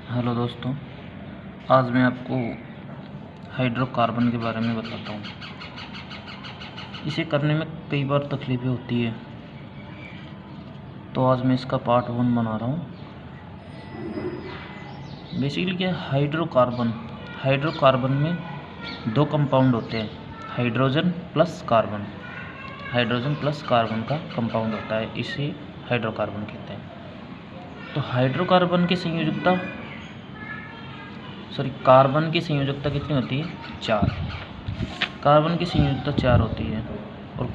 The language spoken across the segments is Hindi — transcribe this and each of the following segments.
हेलो दोस्तों, आज मैं आपको हाइड्रोकार्बन के बारे में बताता हूँ। इसे करने में कई बार तकलीफ़ें होती है, तो आज मैं इसका पार्ट 1 बना रहा हूँ। बेसिकली क्या है हाइड्रोकार्बन में दो कंपाउंड होते हैं, हाइड्रोजन प्लस कार्बन का कंपाउंड होता है, इसे हाइड्रोकार्बन कहते हैं। तो हाइड्रोकार्बन की कार्बन की संयोजकता कितनी होती है? 4। कार्बन की संयोजकता 4 होती है। और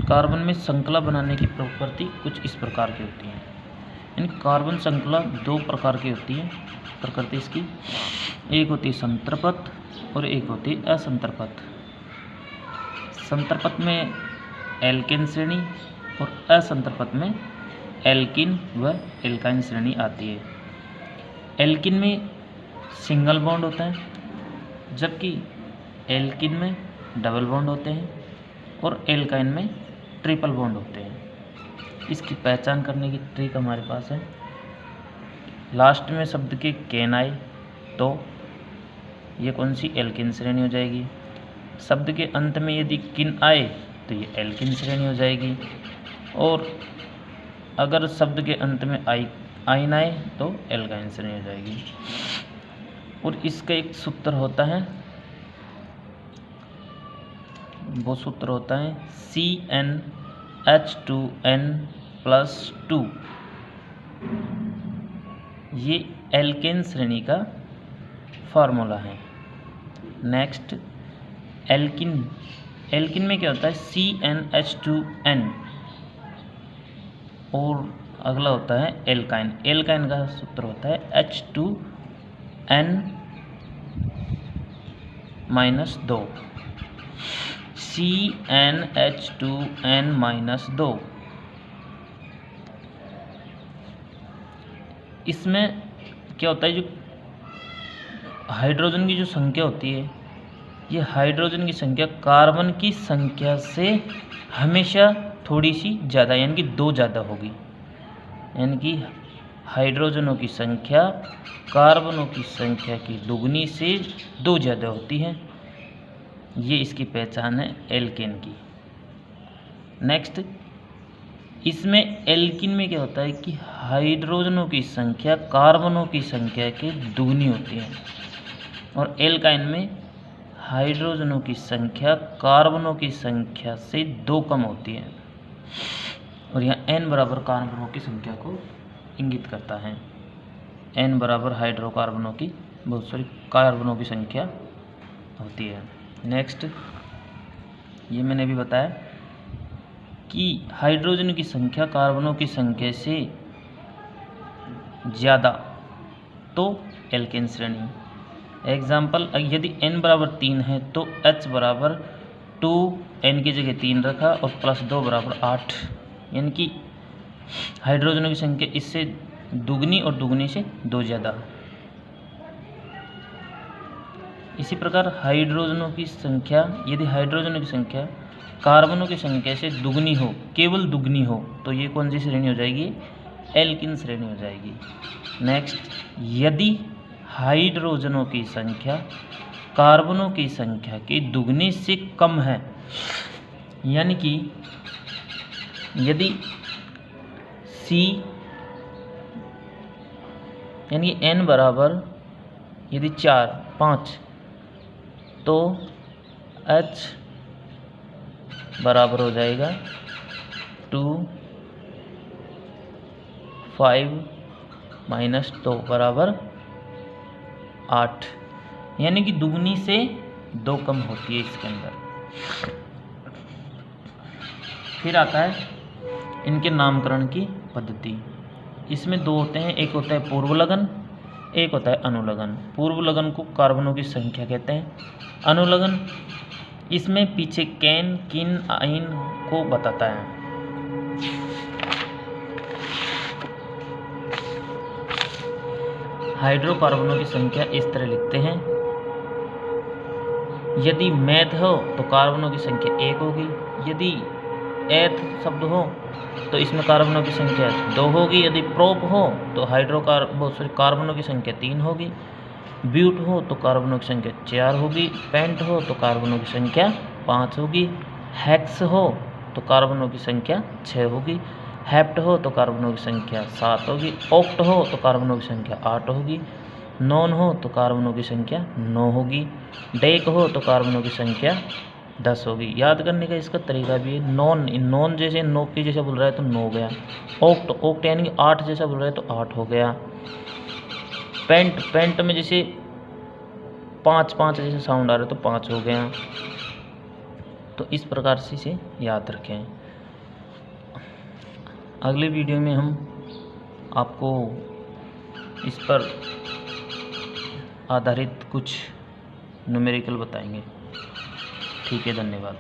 कार्बन में श्रृंखला बनाने की प्रकृति कुछ इस प्रकार की होती है। यानी कार्बन श्रृंखला 2 प्रकार की होती है प्रकृति इसकी। एक होती है संतरपत और एक होती है असंतरपत। संतरपत में एल्केन श्रेणी और असंतरपत में एल्किन व एल्काइन श्रेणी आती है। एल्किन में सिंगल बॉन्ड होता है, जबकि एल्किन में डबल बॉन्ड होते हैं और एल्काइन में ट्रिपल बॉन्ड होते हैं। इसकी पहचान करने की ट्रिक हमारे पास है। लास्ट में शब्द के केन आए तो ये कौन सी? एल्किन श्रेणी हो जाएगी। शब्द के अंत में यदि किन आए तो ये एल्किन श्रेणी हो जाएगी। और अगर शब्द के अंत में आइन आए तो एल्काइन श्रेणी हो जाएगी। और इसका एक सूत्र होता है, वो सूत्र होता है CnH2n+2। ये एल्केन श्रेणी का फार्मूला है। नेक्स्ट एल्किन में क्या होता है? CnH2n। और अगला होता है एल्काइन का सूत्र होता है H2n-2 CnH2n-2। इसमें क्या होता है? जो हाइड्रोजन की जो संख्या होती है, ये हाइड्रोजन की संख्या कार्बन की संख्या से हमेशा थोड़ी सी ज़्यादा यानी कि 2 ज़्यादा होगी। यानी कि हाइड्रोजनों की संख्या कार्बनों की संख्या की दुगनी से 2 ज़्यादा होती है। ये इसकी पहचान है एल्केन की। नेक्स्ट इसमें एल्किन में क्या होता है कि हाइड्रोजनों की संख्या कार्बनों की संख्या के दुगनी होती है। और एल्काइन में हाइड्रोजनों की संख्या कार्बनों की संख्या से 2 कम होती है। और यहाँ n बराबर कार्बनों की संख्या को इंगित करता है। n बराबर कार्बनों की संख्या होती है। नेक्स्ट ये मैंने अभी बताया कि हाइड्रोजन की संख्या कार्बनों की संख्या से ज़्यादा तो एल्केन श्रेणी। एग्जाम्पल, यदि n बराबर 3 है तो h बराबर 2, n की जगह 3 रखा और +2 बराबर 8। यानी कि हाइड्रोजनों की संख्या इससे दुगनी और दुगनी से 2 ज़्यादा। इसी प्रकार हाइड्रोजनों की संख्या, यदि हाइड्रोजनों की संख्या कार्बनों की संख्या से दुगनी हो, केवल दुगनी हो, तो ये कौन सी श्रेणी हो जाएगी? एल्किन श्रेणी हो जाएगी। नेक्स्ट, यदि हाइड्रोजनों की संख्या कार्बनों की संख्या के दुगने से कम है, यानी कि यदि यानी n बराबर यदि 4, 5 तो h बराबर हो जाएगा 2, 5 - 2 बराबर 8। यानी कि दुगनी से 2 कम होती है इसके अंदर। फिर आता है इनके नामकरण की पद्धति। इसमें 2 होते हैं, एक होता है पूर्व लगन, एक होता है अनुलगन। पूर्व लगन को कार्बनों की संख्या कहते हैं। अनुलगन इसमें पीछे केन, किन, आइन को बताता है। हाइड्रोकार्बनों की संख्या इस तरह लिखते हैं। यदि मैथ हो तो कार्बनों की संख्या 1 होगी, यदि एथ शब्द हो तो इसमें कार्बनों की संख्या 2 होगी। यदि प्रोप हो तो कार्बनों की संख्या 3 होगी। ब्यूट हो तो कार्बनों की संख्या 4 होगी। पेंट हो तो कार्बनों की संख्या 5 होगी। हेक्स हो तो कार्बनों की संख्या 6 होगी। हेप्ट हो तो कार्बनों की संख्या 7 होगी। ऑक्ट हो तो कार्बनों की संख्या 8 होगी। नॉन हो तो कार्बनों की संख्या 9 होगी। डेक हो तो कार्बनों की संख्या 10 होगी। याद करने का इसका तरीका भी है। नॉन जैसे 9 की जैसा बोल रहा है तो 9 हो गया। ऑक्ट यानी कि 8 जैसा बोल रहा है तो 8 हो गया। पेंट में जैसे 5 जैसे साउंड आ रहा है तो 5 हो गया। तो इस प्रकार से इसे याद रखें। अगले वीडियो में हम आपको इस पर आधारित कुछ न्यूमेरिकल बताएंगे। ठीक है, धन्यवाद।